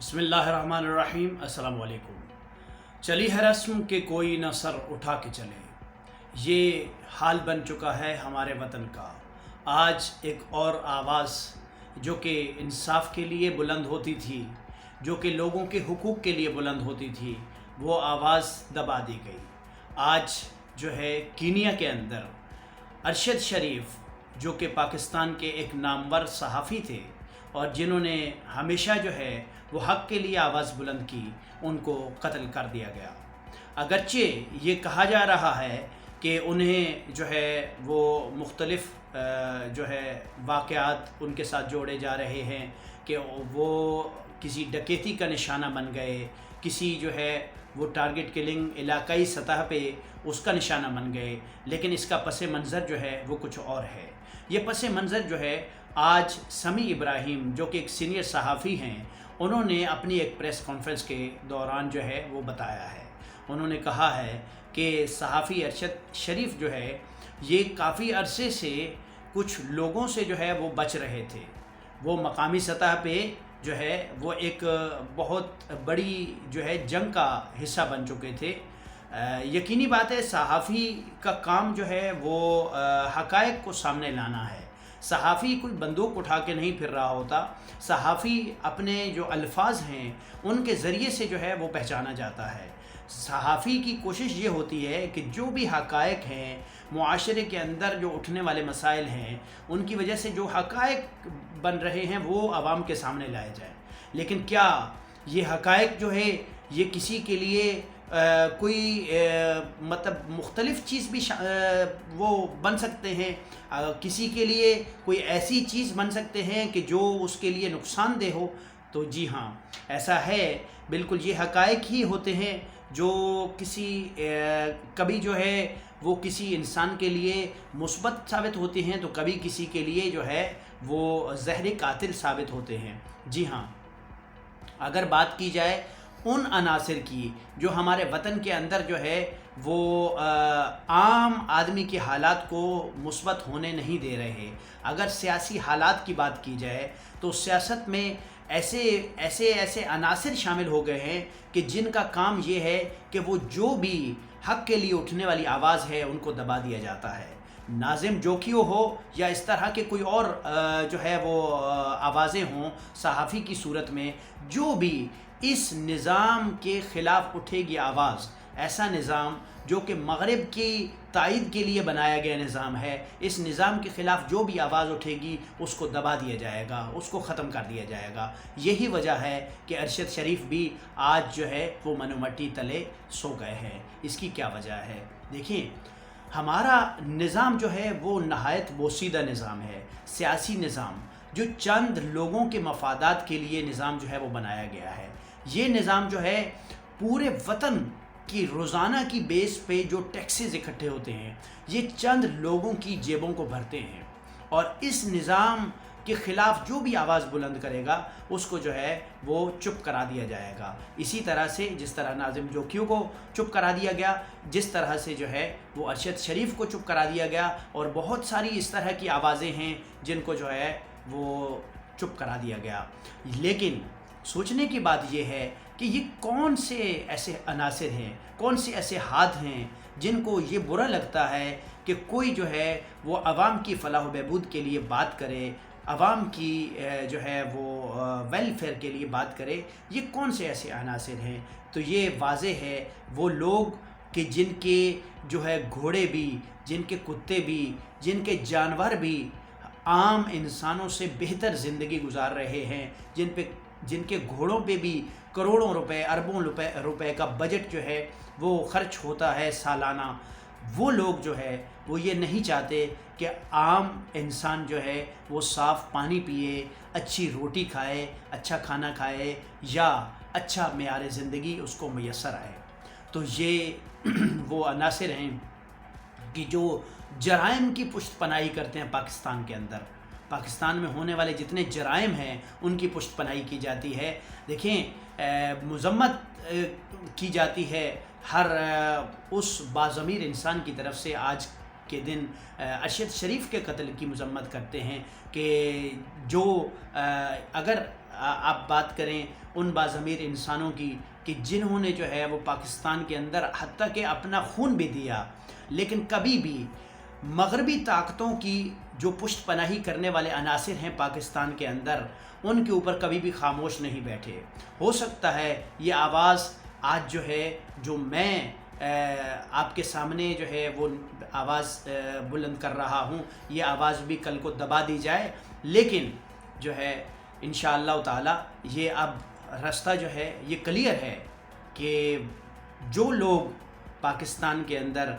بسم اللہ الرحمن الرحیم۔ السلام علیکم۔ چلی ہے رسم کہ کوئی نہ سر اٹھا کے چلے، یہ حال بن چکا ہے ہمارے وطن کا۔ آج ایک اور آواز جو کہ انصاف کے لیے بلند ہوتی تھی، جو کہ لوگوں کے حقوق کے لیے بلند ہوتی تھی، وہ آواز دبا دی گئی۔ آج جو ہے کینیا کے اندر ارشد شریف، جو کہ پاکستان کے ایک نامور صحافی تھے اور جنہوں نے ہمیشہ جو ہے وہ حق کے لیے آواز بلند کی، ان کو قتل کر دیا گیا۔ اگرچہ یہ کہا جا رہا ہے کہ انہیں جو ہے وہ مختلف جو ہے واقعات ان کے ساتھ جوڑے جا رہے ہیں کہ وہ کسی ڈکیتی کا نشانہ بن گئے، کسی جو ہے وہ ٹارگٹ کلنگ علاقائی سطح پہ اس کا نشانہ بن گئے، لیکن اس کا پس منظر جو ہے وہ کچھ اور ہے۔ یہ پس منظر جو ہے آج سمیع ابراہیم، جو کہ ایک سینئر صحافی ہیں، انہوں نے اپنی ایک پریس کانفرنس کے دوران جو ہے وہ بتایا ہے۔ انہوں نے کہا ہے کہ صحافی ارشد شریف جو ہے یہ کافی عرصے سے کچھ لوگوں سے جو ہے وہ بچ رہے تھے، وہ مقامی سطح پہ جو ہے وہ ایک بہت بڑی جو ہے جنگ کا حصہ بن چکے تھے۔ یقینی بات ہے صحافی کا کام جو ہے وہ حقائق کو سامنے لانا ہے۔ صحافی کوئی بندوق اٹھا کے نہیں پھر رہا ہوتا، صحافی اپنے جو الفاظ ہیں ان کے ذریعے سے جو ہے وہ پہچانا جاتا ہے۔ صحافی کی کوشش یہ ہوتی ہے کہ جو بھی حقائق ہیں، معاشرے کے اندر جو اٹھنے والے مسائل ہیں، ان کی وجہ سے جو حقائق بن رہے ہیں وہ عوام کے سامنے لائے جائیں۔ لیکن کیا یہ حقائق جو ہے یہ کسی کے لیے کوئی مطلب مختلف چیز بھی وہ بن سکتے ہیں؟ کسی کے لیے کوئی ایسی چیز بن سکتے ہیں کہ جو اس کے لیے نقصان دہ ہو؟ تو جی ہاں، ایسا ہے، بالکل یہ حقائق ہی ہوتے ہیں جو کسی کبھی جو ہے وہ کسی انسان کے لیے مثبت ثابت ہوتے ہیں تو کبھی کسی کے لیے جو ہے وہ زہر قاتل ثابت ہوتے ہیں۔ جی ہاں، اگر بات کی جائے ان عناصر کی جو ہمارے وطن کے اندر جو ہے وہ عام آدمی کے حالات کو مثبت ہونے نہیں دے رہے، اگر سیاسی حالات کی بات کی جائے تو سیاست میں ایسے عناصر شامل ہو گئے ہیں کہ جن کا کام یہ ہے کہ وہ جو بھی حق کے لیے اٹھنے والی آواز ہے ان کو دبا دیا جاتا ہے۔ ناظم جوکیو ہو یا اس طرح کے کوئی اور جو ہے وہ آوازیں ہوں صحافی کی صورت میں، جو بھی اس نظام کے خلاف اٹھے گی آواز، ایسا نظام جو کہ مغرب کی تائید کے لیے بنایا گیا نظام ہے، اس نظام کے خلاف جو بھی آواز اٹھے گی اس کو دبا دیا جائے گا، اس کو ختم کر دیا جائے گا۔ یہی وجہ ہے کہ ارشد شریف بھی آج جو ہے وہ من و مٹی تلے سو گئے ہیں۔ اس کی کیا وجہ ہے؟ دیکھیں، ہمارا نظام جو ہے وہ نہایت بوسیدہ نظام ہے، سیاسی نظام جو چند لوگوں کے مفادات کے لیے نظام جو ہے وہ بنایا گیا ہے۔ یہ نظام جو ہے پورے وطن کی روزانہ کی بیس پہ جو ٹیکسز اکٹھے ہوتے ہیں، یہ چند لوگوں کی جیبوں کو بھرتے ہیں، اور اس نظام کے خلاف جو بھی آواز بلند کرے گا اس کو جو ہے وہ چپ کرا دیا جائے گا۔ اسی طرح سے جس طرح ناظم جوکیو کو چپ کرا دیا گیا، جس طرح سے جو ہے وہ ارشد شریف کو چپ کرا دیا گیا، اور بہت ساری اس طرح کی آوازیں ہیں جن کو جو ہے وہ چپ کرا دیا گیا۔ لیکن سوچنے کی بات یہ ہے کہ یہ کون سے ایسے عناصر ہیں، کون سے ایسے ہاتھ ہیں جن کو یہ برا لگتا ہے کہ کوئی جو ہے وہ عوام کی فلاح و بہبود کے لیے بات کرے، عوام کی جو ہے وہ ویلفیئر کے لیے بات کرے؟ یہ کون سے ایسے عناصر ہیں؟ تو یہ واضح ہے وہ لوگ کہ جن کے جو ہے گھوڑے بھی، جن کے کتے بھی، جن کے جانور بھی عام انسانوں سے بہتر زندگی گزار رہے ہیں، جن کے گھوڑوں پہ بھی کروڑوں روپے، اربوں روپے کا بجٹ جو ہے وہ خرچ ہوتا ہے سالانہ، وہ لوگ جو ہے وہ یہ نہیں چاہتے کہ عام انسان جو ہے وہ صاف پانی پیے، اچھی روٹی کھائے، اچھا کھانا کھائے، یا اچھا معیار زندگی اس کو میسر آئے۔ تو یہ وہ عناصر ہیں کہ جو جرائم کی پشت پناہی کرتے ہیں پاکستان کے اندر۔ پاکستان میں ہونے والے جتنے جرائم ہیں ان کی پشت پناہی کی جاتی ہے۔ دیکھیں، مذمت کی جاتی ہے ہر اس باضمیر انسان کی طرف سے۔ آج کے دن ارشد شریف کے قتل کی مذمت کرتے ہیں کہ جو اگر آپ بات کریں ان باضمیر انسانوں کی کہ جنہوں نے جو ہے وہ پاکستان کے اندر حتیٰ کہ اپنا خون بھی دیا، لیکن کبھی بھی مغربی طاقتوں کی جو پشت پناہی کرنے والے عناصر ہیں پاکستان کے اندر، ان کے اوپر کبھی بھی خاموش نہیں بیٹھے۔ ہو سکتا ہے یہ آواز آج جو ہے جو میں آپ کے سامنے جو ہے وہ آواز بلند کر رہا ہوں، یہ آواز بھی کل کو دبا دی جائے، لیکن جو ہے انشاءاللہ تعالی یہ اب راستہ جو ہے یہ کلیئر ہے کہ جو لوگ پاکستان کے اندر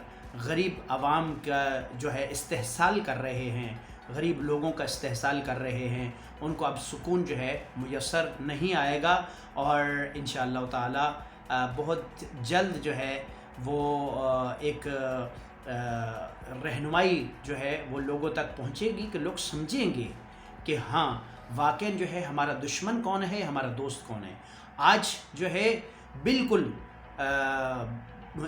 غریب عوام کا جو ہے استحصال کر رہے ہیں، غریب لوگوں کا استحصال کر رہے ہیں، ان کو اب سکون جو ہے میسر نہیں آئے گا، اور انشاءاللہ تعالی بہت جلد جو ہے وہ ایک رہنمائی جو ہے وہ لوگوں تک پہنچے گی کہ لوگ سمجھیں گے کہ ہاں واقعاً جو ہے ہمارا دشمن کون ہے، ہمارا دوست کون ہے۔ آج جو ہے بالکل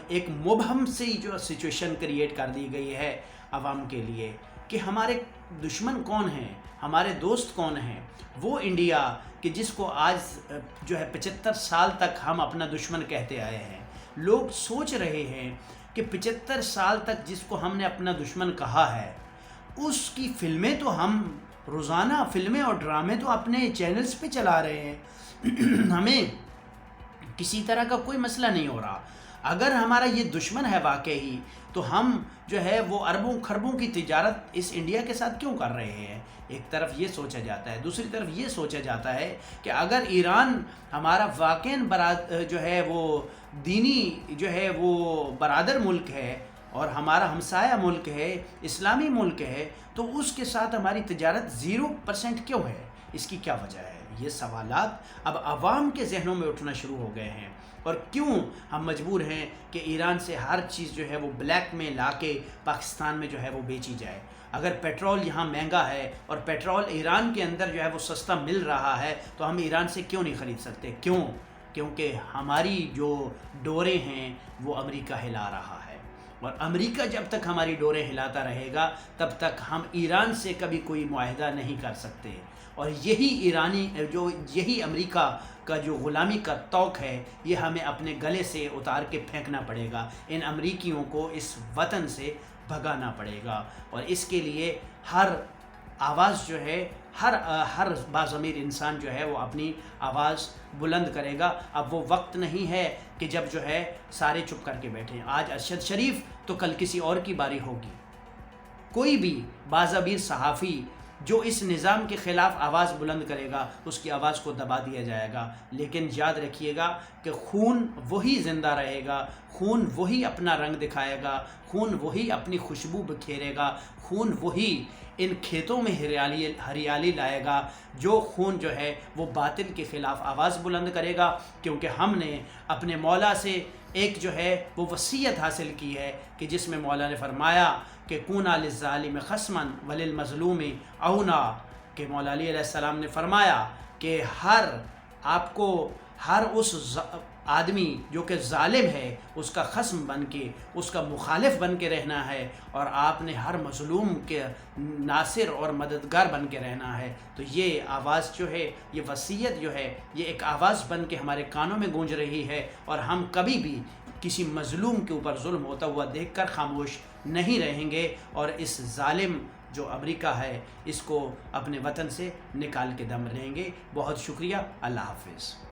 ایک مبہم سی جو سچویشن کریٹ کر دی گئی ہے عوام کے لیے کہ ہمارے دشمن کون ہیں، ہمارے دوست کون ہیں۔ وہ انڈیا کہ جس کو آج جو ہے 75 سال تک ہم اپنا دشمن کہتے آئے ہیں، لوگ سوچ رہے ہیں کہ 75 سال تک جس کو ہم نے اپنا دشمن کہا ہے، اس کی فلمیں تو ہم روزانہ فلمیں اور ڈرامے تو اپنے چینلز پہ چلا رہے ہیں، ہمیں کسی طرح کا کوئی مسئلہ نہیں ہو رہا۔ اگر ہمارا یہ دشمن ہے واقعی تو ہم جو ہے وہ اربوں خربوں کی تجارت اس انڈیا کے ساتھ کیوں کر رہے ہیں؟ ایک طرف یہ سوچا جاتا ہے، دوسری طرف یہ سوچا جاتا ہے کہ اگر ایران ہمارا واقعاً جو ہے وہ دینی جو ہے وہ برادر ملک ہے اور ہمارا ہمسایہ ملک ہے، اسلامی ملک ہے، تو اس کے ساتھ ہماری تجارت 0% کیوں ہے؟ اس کی کیا وجہ ہے؟ یہ سوالات اب عوام کے ذہنوں میں اٹھنا شروع ہو گئے ہیں، اور کیوں ہم مجبور ہیں کہ ایران سے ہر چیز جو ہے وہ بلیک میں لا کے پاکستان میں جو ہے وہ بیچی جائے۔ اگر پیٹرول یہاں مہنگا ہے اور پیٹرول ایران کے اندر جو ہے وہ سستا مل رہا ہے تو ہم ایران سے کیوں نہیں خرید سکتے؟ کیوں؟ کیونکہ ہماری جو ڈوریں ہیں وہ امریکہ ہلا رہا ہے، اور امریکہ جب تک ہماری ڈوریں ہلاتا رہے گا تب تک ہم ایران سے کبھی کوئی معاہدہ نہیں کر سکتے، اور یہی امریکہ کا جو غلامی کا طوق ہے یہ ہمیں اپنے گلے سے اتار کے پھینکنا پڑے گا، ان امریکیوں کو اس وطن سے بھگانا پڑے گا، اور اس کے لیے ہر آواز جو ہے ہر باضمیر انسان جو ہے وہ اپنی آواز بلند کرے گا۔ اب وہ وقت نہیں ہے کہ جب جو ہے سارے چپ کر کے بیٹھیں۔ آج ارشد شریف تو کل کسی اور کی باری ہوگی۔ کوئی بھی باضمیر صحافی جو اس نظام کے خلاف آواز بلند کرے گا اس کی آواز کو دبا دیا جائے گا، لیکن یاد رکھیے گا کہ خون وہی زندہ رہے گا، خون وہی اپنا رنگ دکھائے گا، خون وہی اپنی خوشبو بکھیرے گا، خون وہی ان کھیتوں میں ہریالی لائے گا، جو خون جو ہے وہ باطل کے خلاف آواز بلند کرے گا، کیونکہ ہم نے اپنے مولا سے ایک جو ہے وہ وصیت حاصل کی ہے کہ جس میں مولا نے فرمایا کہ کونا للظالم خصماً وللمظلوم عونا، کہ مولا علی علیہ السلام نے فرمایا کہ آپ کو ہر اس آدمی جو کہ ظالم ہے اس کا خصم بن کے، اس کا مخالف بن کے رہنا ہے، اور آپ نے ہر مظلوم کے ناصر اور مددگار بن کے رہنا ہے۔ تو یہ آواز جو ہے، یہ وصیت جو ہے، یہ ایک آواز بن کے ہمارے کانوں میں گونج رہی ہے، اور ہم کبھی بھی کسی مظلوم کے اوپر ظلم ہوتا ہوا دیکھ کر خاموش نہیں رہیں گے، اور اس ظالم جو امریکہ ہے اس کو اپنے وطن سے نکال کے دم لیں گے۔ بہت شکریہ، اللہ حافظ۔